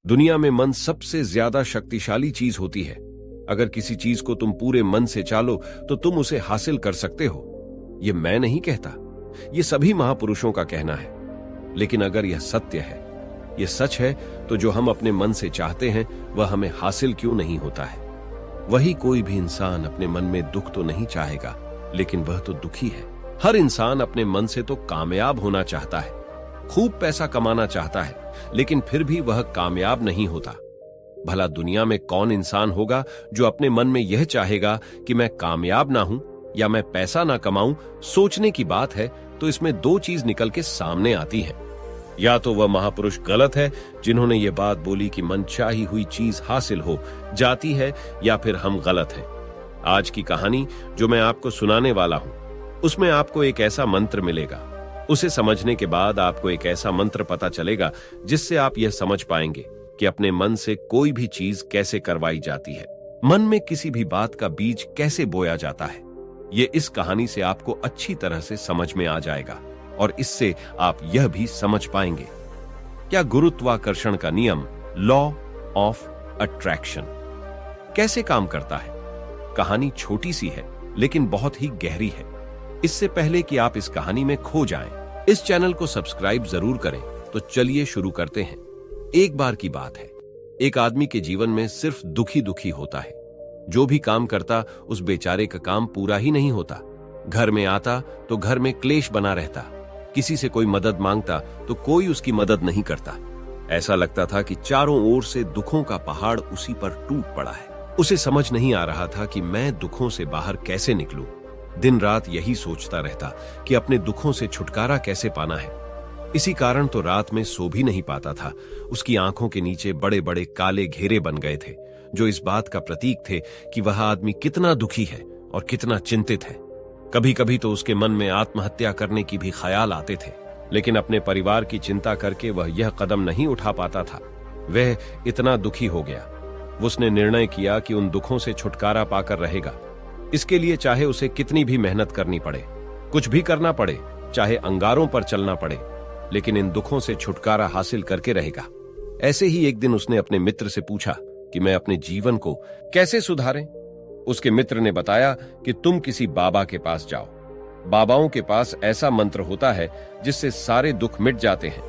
दुनिया में मन सबसे ज्यादा शक्तिशाली चीज होती है। अगर किसी चीज को तुम पूरे मन से चालो तो तुम उसे हासिल कर सकते हो। यह मैं नहीं कहता, यह सभी महापुरुषों का कहना है। लेकिन अगर यह सत्य है, यह सच है, तो जो हम अपने मन से चाहते हैं वह हमें हासिल क्यों नहीं होता है? वही कोई भी इंसान अपने मन में दुख तो नहीं चाहेगा, लेकिन वह तो दुखी है। हर इंसान अपने मन से तो कामयाब होना चाहता है, खूब पैसा कमाना चाहता है, लेकिन फिर भी वह कामयाब नहीं होता। भला दुनिया में कौन इंसान होगा जो अपने मन में यह चाहेगा कि मैं कामयाब ना हूं या मैं पैसा ना कमाऊं? सोचने की बात है तो इसमें दो चीज निकल के सामने आती है। या तो वह महापुरुष गलत है जिन्होंने ये बात बोली कि मनचाही हुई चीज हासिल हो जाती है, या फिर हम गलत हैं। आज की कहानी जो मैं आपको सुनाने वाला हूं, उसमें आपको एक ऐसा मंत्र मिलेगा। उसे समझने के बाद आपको एक ऐसा मंत्र पता चलेगा जिससे आप यह समझ पाएंगे कि अपने मन से कोई भी चीज कैसे करवाई जाती है, मन में किसी भी बात का बीज कैसे बोया जाता है। ये इस कहानी से आपको अच्छी तरह से समझ में आ जाएगा और इससे आप यह भी समझ पाएंगे क्या गुरुत्वाकर्षण का नियम, लॉ ऑफ अट्रैक्शन, कैसे काम करता है। कहानी छोटी सी है लेकिन बहुत ही गहरी है। इससे पहले कि आप इस कहानी में खो जाएं, इस चैनल को सब्सक्राइब जरूर करें। तो चलिए शुरू करते हैं। एक बार की बात है, एक आदमी के जीवन में सिर्फ दुखी दुखी होता है। जो भी काम करता उस बेचारे का काम पूरा ही नहीं होता। घर में आता तो घर में क्लेश बना रहता। किसी से कोई मदद मांगता तो कोई उसकी मदद नहीं करता। ऐसा लगता था कि चारों ओर से दुखों का पहाड़ उसी पर टूट पड़ा है। उसे समझ नहीं आ रहा था कि मैं दुखों से बाहर कैसे निकलूं। दिन रात यही सोचता रहता कि अपने दुखों से छुटकारा कैसे पाना है। इसी कारण तो रात में सो भी नहीं पाता था। उसकी आंखों के नीचे बड़े बड़े काले घेरे बन गए थे, जो इस बात का प्रतीक थे कि वह आदमी कितना दुखी है और कितना चिंतित है। कभी कभी तो उसके मन में आत्महत्या करने की भी ख्याल आते थे, लेकिन अपने परिवार की चिंता करके वह यह कदम नहीं उठा पाता था। वह इतना दुखी हो गया, उसने निर्णय किया कि उन दुखों से छुटकारा पाकर रहेगा। इसके लिए चाहे उसे कितनी भी मेहनत करनी पड़े, कुछ भी करना पड़े, चाहे अंगारों पर चलना पड़े, लेकिन इन दुखों से छुटकारा हासिल करके रहेगा। ऐसे ही एक दिन उसने अपने मित्र से पूछा कि मैं अपने जीवन को कैसे सुधारें। उसके मित्र ने बताया कि तुम किसी बाबा के पास जाओ। बाबाओं के पास ऐसा मंत्र होता है जिससे सारे दुख मिट जाते हैं,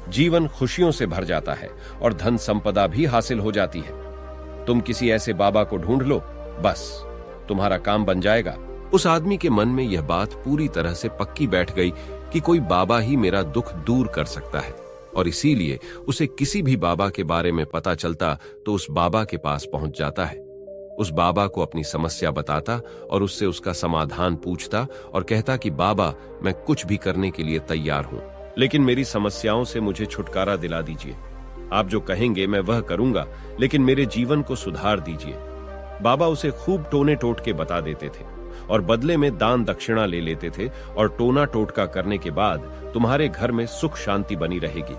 जीवन खुशियों से भर जाता है और धन संपदा भी हासिल हो जाती है। तुम किसी ऐसे बाबा को ढूंढ लो, बस तुम्हारा काम बन जाएगा। उस आदमी के मन में यह बात पूरी तरह से पक्की बैठ गई कि कोई बाबा ही मेरा दुख दूर कर सकता है, और इसीलिए उसे किसी भी बाबा के बारे में पता चलता तो उस बाबा के पास पहुंच जाता है। उस बाबा को अपनी समस्या बताता और उससे उसका समाधान पूछता और कहता कि बाबा, मैं कुछ भी करने के लिए तैयार हूं, लेकिन मेरी समस्याओं से मुझे छुटकारा दिला दीजिए। आप जो कहेंगे मैं वह करूंगा, लेकिन मेरे जीवन को सुधार दीजिए। बाबा उसे खूब टोने टोट के बता देते थे और बदले में दान दक्षिणा ले लेते थे, और टोना टोटका करने के बाद तुम्हारे घर में सुख शांति बनी रहेगी।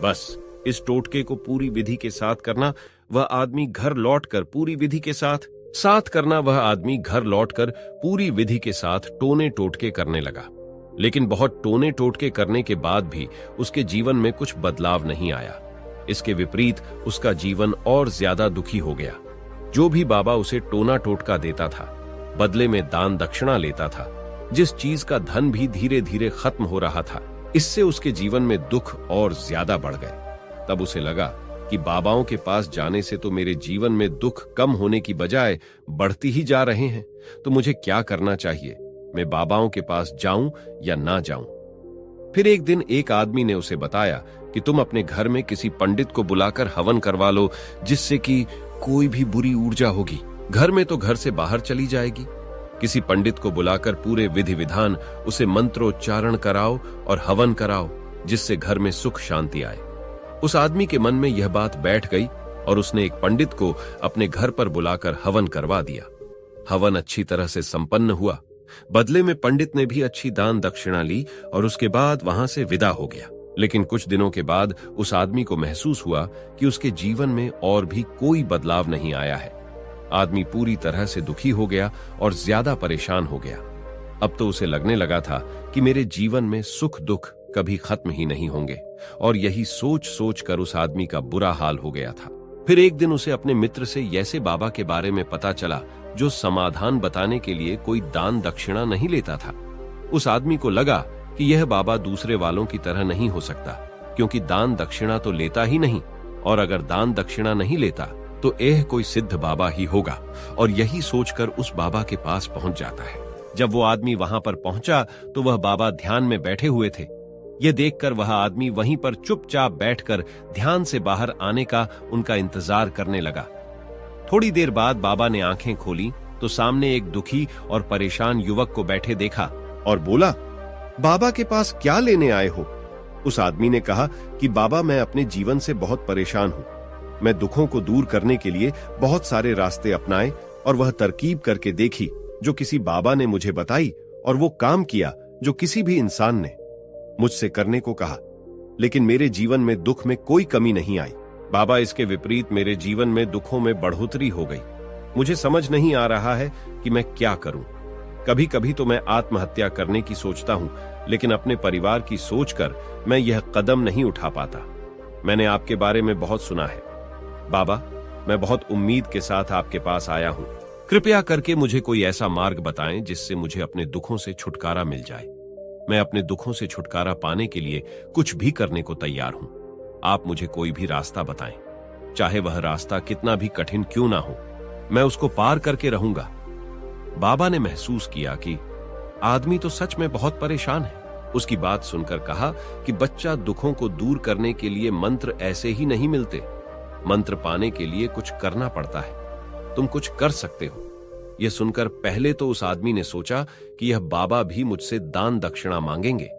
बस इस टोटके को पूरी विधि के साथ करना, वह आदमी घर लौटकर पूरी विधि के साथ करना, वह आदमी घर लौटकर पूरी विधि के साथ टोने टोटके करने लगा। लेकिन बहुत टोने टोटके करने के बाद भी उसके जीवन में कुछ बदलाव नहीं आया। इसके विपरीत उसका जीवन और ज्यादा दुखी हो गया। जो भी बाबा उसे टोना टोटका देता था, बदले में दान दक्षिणा लेता था, जिस चीज का धन भी धीरे धीरे खत्म हो रहा था, इससे उसके जीवन में दुख और ज्यादा बढ़ गए। तब उसे लगा कि बाबाओं के पास जाने से तो मेरे जीवन में दुख कम होने की बजाय बढ़ती ही जा रहे हैं, तो मुझे क्या करना चाहिए? मैं बाबाओं के पास जाऊं या ना जाऊं? फिर एक दिन एक आदमी ने उसे बताया कि तुम अपने घर में किसी पंडित को बुलाकर हवन करवा लो, जिससे कि कोई भी बुरी ऊर्जा होगी घर में तो घर से बाहर चली जाएगी। किसी पंडित को बुलाकर पूरे विधि विधान उसे मंत्रोच्चारण कराओ और हवन कराओ, जिससे घर में सुख शांति आए। उस आदमी के मन में यह बात बैठ गई और उसने एक पंडित को अपने घर पर बुलाकर हवन करवा दिया। हवन अच्छी तरह से संपन्न हुआ। बदले में पंडित ने भी अच्छी दान दक्षिणा ली और उसके बाद वहां से विदा हो गया। लेकिन कुछ दिनों के बाद उस आदमी को महसूस हुआ कि उसके जीवन में और भी कोई बदलाव नहीं आया है। आदमी पूरी तरह से दुखी हो गया और ज्यादा परेशान हो गया। अब तो उसे लगने लगा था कि मेरे जीवन में सुख दुख कभी खत्म ही नहीं होंगे। और यही सोच सोच कर उस आदमी का बुरा हाल हो गया था। फिर एक दिन उसे अपने मित्र से ऐसे बाबा के बारे में पता चला जो समाधान बताने के लिए कोई दान दक्षिणा नहीं लेता था। उस आदमी को लगा कि यह बाबा दूसरे वालों की तरह नहीं हो सकता, क्योंकि दान दक्षिणा तो लेता ही नहीं, और अगर दान दक्षिणा नहीं लेता तो यह कोई सिद्ध बाबा ही होगा। और यही सोचकर उस बाबा के पास पहुंच जाता है। जब वो आदमी वहां पर पहुंचा तो वह बाबा ध्यान में बैठे हुए थे। यह देखकर वह आदमी वहीं पर चुपचाप बैठकर ध्यान से बाहर आने का उनका इंतजार करने लगा। थोड़ी देर बाद बाबा ने आंखें खोली तो सामने एक दुखी और परेशान युवक को बैठे देखा और बोला, बाबा के पास क्या लेने आए हो? उस आदमी ने कहा कि बाबा, मैं अपने जीवन से बहुत परेशान हूं। मैं दुखों को दूर करने के लिए बहुत सारे रास्ते अपनाए और वह तरकीब करके देखी जो किसी बाबा ने मुझे बताई, और वो काम किया जो किसी भी इंसान ने मुझसे करने को कहा, लेकिन मेरे जीवन में दुख में कोई कमी नहीं आई। बाबा, इसके विपरीत मेरे जीवन में दुखों में बढ़ोतरी हो गई। मुझे समझ नहीं आ रहा है कि मैं क्या करूं। कभी कभी तो मैं आत्महत्या करने की सोचता हूं, लेकिन अपने परिवार की सोचकर मैं यह कदम नहीं उठा पाता। मैंने आपके बारे में बहुत सुना है बाबा, मैं बहुत उम्मीद के साथ आपके पास आया हूं। कृपया करके मुझे कोई ऐसा मार्ग बताएं जिससे मुझे अपने दुखों से छुटकारा मिल जाए। मैं अपने दुखों से छुटकारा पाने के लिए कुछ भी करने को तैयार हूं। आप मुझे कोई भी रास्ता बताएं, चाहे वह रास्ता कितना भी कठिन क्यों ना हो, मैं उसको पार करके रहूंगा। बाबा ने महसूस किया कि आदमी तो सच में बहुत परेशान है। उसकी बात सुनकर कहा कि बच्चा, दुखों को दूर करने के लिए मंत्र ऐसे ही नहीं मिलते। मंत्र पाने के लिए कुछ करना पड़ता है। तुम कुछ कर सकते हो। यह सुनकर पहले तो उस आदमी ने सोचा कि यह बाबा भी मुझसे दान दक्षिणा मांगेंगे,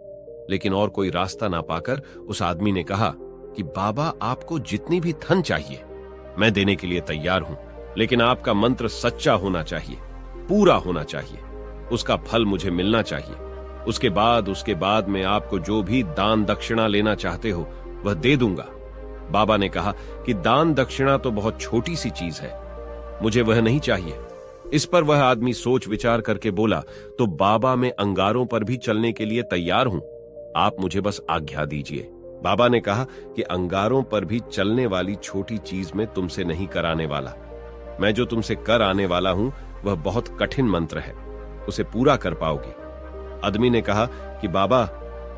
लेकिन और कोई रास्ता ना पाकर उस आदमी ने कहा कि बाबा, आपको जितनी भी धन चाहिए मैं देने के लिए तैयार हूं, लेकिन आपका मंत्र सच्चा होना चाहिए, पूरा होना चाहिए। उसका फल मुझे मिलना चाहिए। उसके बाद मैं आपको जो भी दान दक्षिणा लेना चाहते हो वह दे दूंगा। बाबा ने कहा कि दान दक्षिणा तो बहुत छोटी सी चीज है, मुझे वह नहीं चाहिए। इस पर वह आदमी सोच विचार करके बोला, तो बाबा, मैं अंगारों पर भी चलने के लिए तैयार हूं, आप मुझे बस आज्ञा दीजिए। बाबा ने कहा कि अंगारों पर भी चलने वाली छोटी चीज में तुमसे नहीं कराने वाला। मैं जो तुमसे कर आने वाला हूं वह बहुत कठिन मंत्र है, उसे पूरा कर पाओगे। आदमी ने कहा कि बाबा,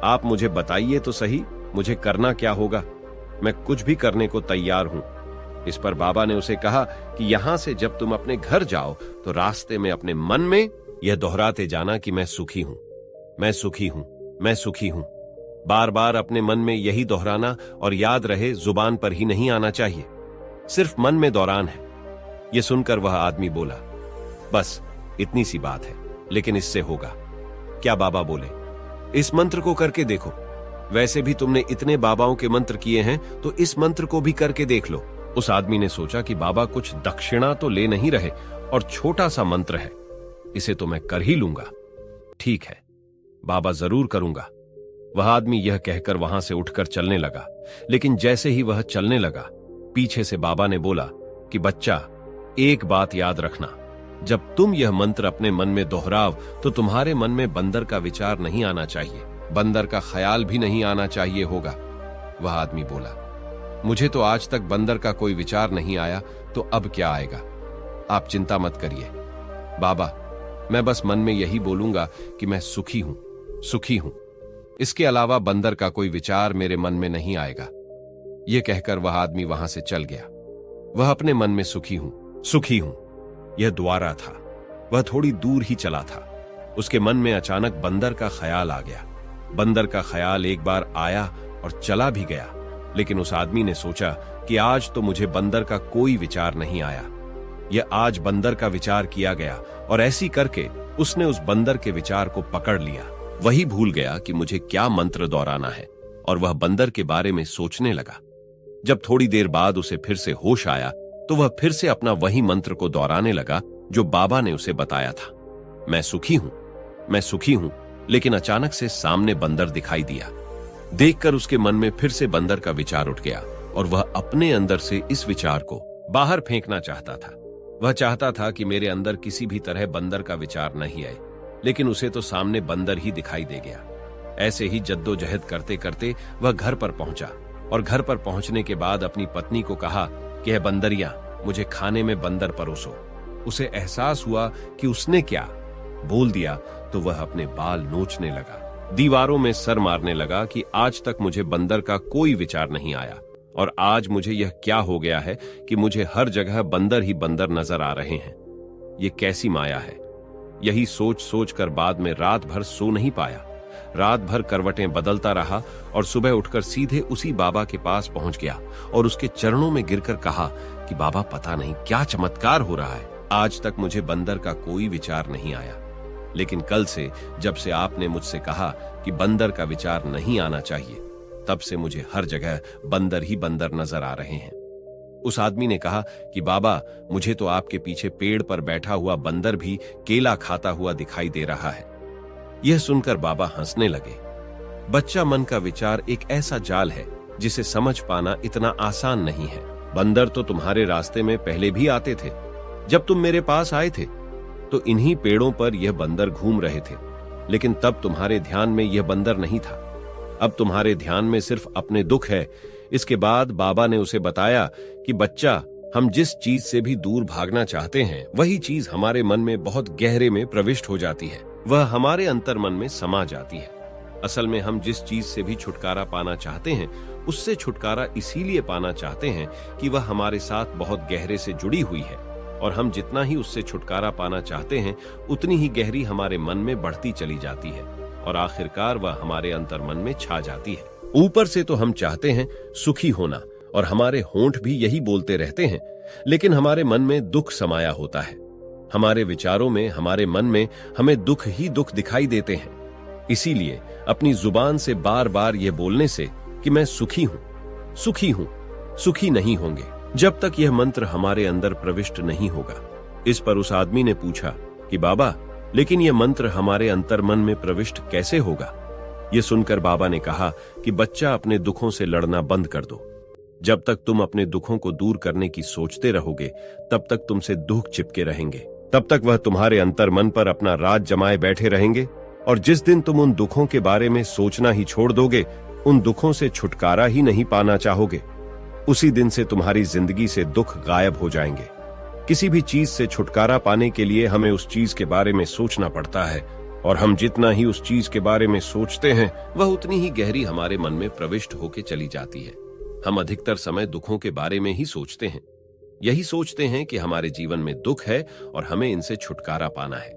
आप मुझे बताइए तो सही, मुझे करना क्या होगा? मैं कुछ भी करने को तैयार हूं। इस पर बाबा ने उसे कहा कि यहां से जब तुम अपने घर जाओ तो रास्ते में अपने मन में यह दोहराते जाना कि मैं सुखी हूं, मैं सुखी हूं, मैं सुखी हूं। बार बार अपने मन में यही दोहराना, और याद रहे जुबान पर ही नहीं आना चाहिए, सिर्फ मन में दौरान है। यह सुनकर वह आदमी बोला, बस इतनी सी बात है, लेकिन इससे होगा क्या? बाबा बोले, इस मंत्र को करके देखो। वैसे भी तुमने इतने बाबाओं के मंत्र किए हैं, तो इस मंत्र को भी करके देख लो। उस आदमी ने सोचा कि बाबा कुछ दक्षिणा तो ले नहीं रहे, और छोटा सा मंत्र है, इसे तो मैं कर ही लूंगा। ठीक है बाबा, जरूर करूंगा। वह आदमी यह कहकर वहां से उठकर चलने लगा, लेकिन जैसे ही वह चलने लगा, पीछे से बाबा ने बोला कि बच्चा, एक बात याद रखना, जब तुम यह मंत्र अपने मन में दोहराव तो तुम्हारे मन में बंदर का विचार नहीं आना चाहिए, बंदर का ख्याल भी नहीं आना चाहिए होगा। वह आदमी बोला, मुझे तो आज तक बंदर का कोई विचार नहीं आया, तो अब क्या आएगा? आप चिंता मत करिए बाबा, मैं बस मन में यही बोलूंगा कि मैं सुखी हूं, सुखी हूं। इसके अलावा बंदर का कोई विचार मेरे मन में नहीं आएगा। यह कहकर वह आदमी वहां से चल गया। वह अपने मन में सुखी हूं, सुखी हूं, यह द्वारा था। वह थोड़ी दूर ही चला था, उसके मन में अचानक बंदर का ख्याल आ गया। बंदर का ख्याल एक बार आया और चला भी गया, लेकिन उस आदमी ने सोचा कि आज तो मुझे बंदर का कोई विचार नहीं आया, यह आज बंदर का विचार किया गया, और ऐसी करके उसने उस बंदर के विचार को पकड़ लिया। वही भूल गया कि मुझे क्या मंत्र दोहराना है, और वह बंदर के बारे में सोचने लगा। जब थोड़ी देर बाद उसे फिर से होश आया तो वह फिर से अपना वही मंत्र को दोहराने लगा जो बाबा ने उसे बताया था, मैं सुखी हूं, मैं सुखी हूं। लेकिन अचानक से सामने बंदर दिखाई दिया। देखकर उसके मन में फिर से बंदर का विचार उठ गया, और वह अपने अंदर से इस विचार को बाहर फेंकना चाहता था। वह चाहता था कि मेरे अंदर किसी भी तरह बंदर का विचार नहीं आए, लेकिन उसे तो सामने बंदर ही दिखाई दे गया। ऐसे ही जद्दोजहद करते करते वह घर पर पहुंचा और घर पर पहुंचने के बाद अपनी पत्नी को कहा कि है बंदरिया, मुझे खाने में बंदर परोसो। उसे एहसास हुआ कि उसने क्या बोल दिया तो वह अपने बाल नोचने लगा, दीवारों में सर मारने लगा कि आज तक मुझे बंदर का कोई विचार नहीं आया और आज मुझे यह क्या हो गया है कि मुझे हर जगह बंदर ही बंदर नजर आ रहे हैं। ये कैसी माया है। यही सोच सोच कर बाद में रात भर सो नहीं पाया। रात भर करवटें बदलता रहा और सुबह उठकर सीधे उसी बाबा के पास पहुंच गया और उसके चरणों में गिरकर कहा कि बाबा, पता नहीं क्या चमत्कार हो रहा है, आज तक मुझे बंदर का कोई विचार नहीं आया, लेकिन कल से जब से आपने मुझसे कहा कि बंदर का विचार नहीं आना चाहिए, तब से मुझे हर जगह बंदर ही बंदर नजर आ रहे हैं। उस आदमी ने कहा कि बाबा, मुझे तो आपके पीछे पेड़ पर बैठा हुआ बंदर भी केला खाता हुआ दिखाई दे रहा है। यह सुनकर बाबा हंसने लगे। बच्चा मन का विचार एक ऐसा जाल है जिसे समझ पाना इतना आसान नहीं है। बंदर तो तुम्हारे रास्ते में पहले भी आते थे। जब तुम मेरे पास आए थे तो इन्हीं पेड़ों पर यह बंदर घूम रहे थे, लेकिन तब तुम्हारे ध्यान में यह बंदर नहीं था। अब तुम्हारे ध्यान में सिर्फ अपने दुख है। इसके बाद बाबा ने उसे बताया कि बच्चा, हम जिस चीज से भी दूर भागना चाहते हैं वही चीज हमारे मन में बहुत गहरे में प्रविष्ट हो जाती है, वह हमारे अंतर मन में समा जाती है। असल में हम जिस चीज से भी छुटकारा पाना चाहते हैं उससे छुटकारा इसीलिए पाना चाहते हैं कि वह हमारे साथ बहुत गहरे से जुड़ी हुई है, और हम जितना ही उससे छुटकारा पाना चाहते हैं उतनी ही गहरी हमारे मन में बढ़ती चली जाती है और आखिरकार वह हमारे अंतर मन में छा जाती है। ऊपर से तो हम चाहते हैं सुखी होना और हमारे होंठ भी यही बोलते रहते हैं, लेकिन हमारे मन में दुख समाया होता है। हमारे विचारों में, हमारे मन में हमें दुख ही दुख दिखाई देते हैं। इसीलिए अपनी जुबान से बार बार यह बोलने से कि मैं सुखी हूं, सुखी हूं, सुखी नहीं होंगे जब तक यह मंत्र हमारे अंदर प्रविष्ट नहीं होगा। इस पर उस आदमी ने पूछा कि बाबा, लेकिन यह मंत्र हमारे अंतर मन में प्रविष्ट कैसे होगा? यह सुनकर बाबा ने कहा कि बच्चा, अपने दुखों से लड़ना बंद कर दो। जब तक तुम अपने दुखों को दूर करने की सोचते रहोगे तब तक तुमसे दुख चिपके रहेंगे, तब तक वह तुम्हारे अंतर मन पर अपना राज जमाए बैठे रहेंगे, और जिस दिन तुम उन दुखों के बारे में सोचना ही छोड़ दोगे, उन दुखों से छुटकारा ही नहीं पाना चाहोगे, उसी दिन से तुम्हारी जिंदगी से दुख गायब हो जाएंगे। किसी भी चीज से छुटकारा पाने के लिए हमें उस चीज के बारे में सोचना पड़ता है, और हम जितना ही उस चीज के बारे में सोचते हैं वह उतनी ही गहरी हमारे मन में प्रविष्ट होकर चली जाती है। हम अधिकतर समय दुखों के बारे में ही सोचते हैं। यही सोचते हैं कि हमारे जीवन में दुख है और हमें इनसे छुटकारा पाना है।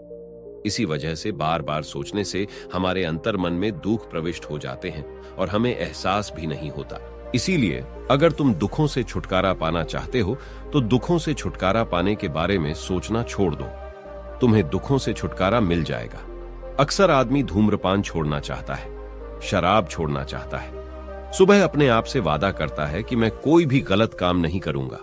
इसी वजह से बार बार सोचने से हमारे अंतर मन में दुख प्रविष्ट हो जाते हैं और हमें एहसास भी नहीं होता। इसीलिए अगर तुम दुखों से छुटकारा पाना चाहते हो तो दुखों से छुटकारा पाने के बारे में सोचना छोड़ दो, तुम्हें दुखों से छुटकारा मिल जाएगा। अक्सर आदमी धूम्रपान छोड़ना चाहता है, शराब छोड़ना चाहता है, सुबह अपने आप से वादा करता है कि मैं कोई भी गलत काम नहीं करूंगा,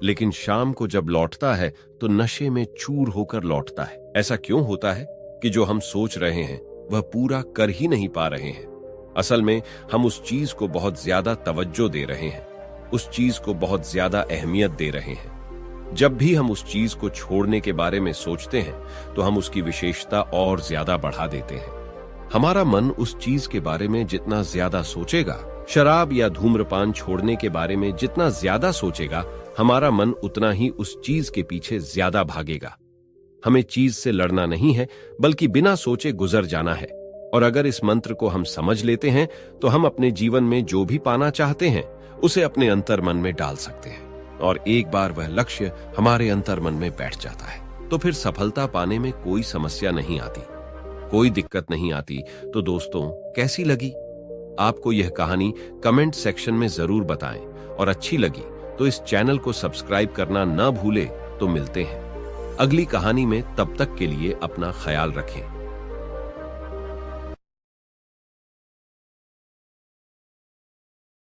लेकिन शाम को जब लौटता है तो नशे में चूर होकर लौटता है। ऐसा क्यों होता है कि जो हम सोच रहे हैं वह पूरा कर ही नहीं पा रहे हैं? असल में हम उस चीज को बहुत ज्यादा तवज्जो दे रहे हैं, उस चीज को बहुत ज्यादा अहमियत दे रहे हैं। जब भी हम उस चीज को छोड़ने के बारे में सोचते हैं तो हम उसकी विशेषता और ज्यादा बढ़ा देते हैं। हमारा मन उस चीज के बारे में जितना ज्यादा सोचेगा, शराब या धूम्रपान छोड़ने के बारे में जितना ज्यादा सोचेगा, हमारा मन उतना ही उस चीज के पीछे ज्यादा भागेगा। हमें चीज से लड़ना नहीं है, बल्कि बिना सोचे गुजर जाना है। और अगर इस मंत्र को हम समझ लेते हैं तो हम अपने जीवन में जो भी पाना चाहते हैं उसे अपने अंतर मन में डाल सकते हैं, और एक बार वह लक्ष्य हमारे अंतर मन में बैठ जाता है तो फिर सफलता पाने में कोई समस्या नहीं आती, कोई दिक्कत नहीं आती। तो दोस्तों, कैसी लगी आपको यह कहानी? कमेंट सेक्शन में जरूर बताएं, और अच्छी लगी तो इस चैनल को सब्सक्राइब करना न भूले। तो मिलते हैं अगली कहानी में, तब तक के लिए अपना ख्याल रखें।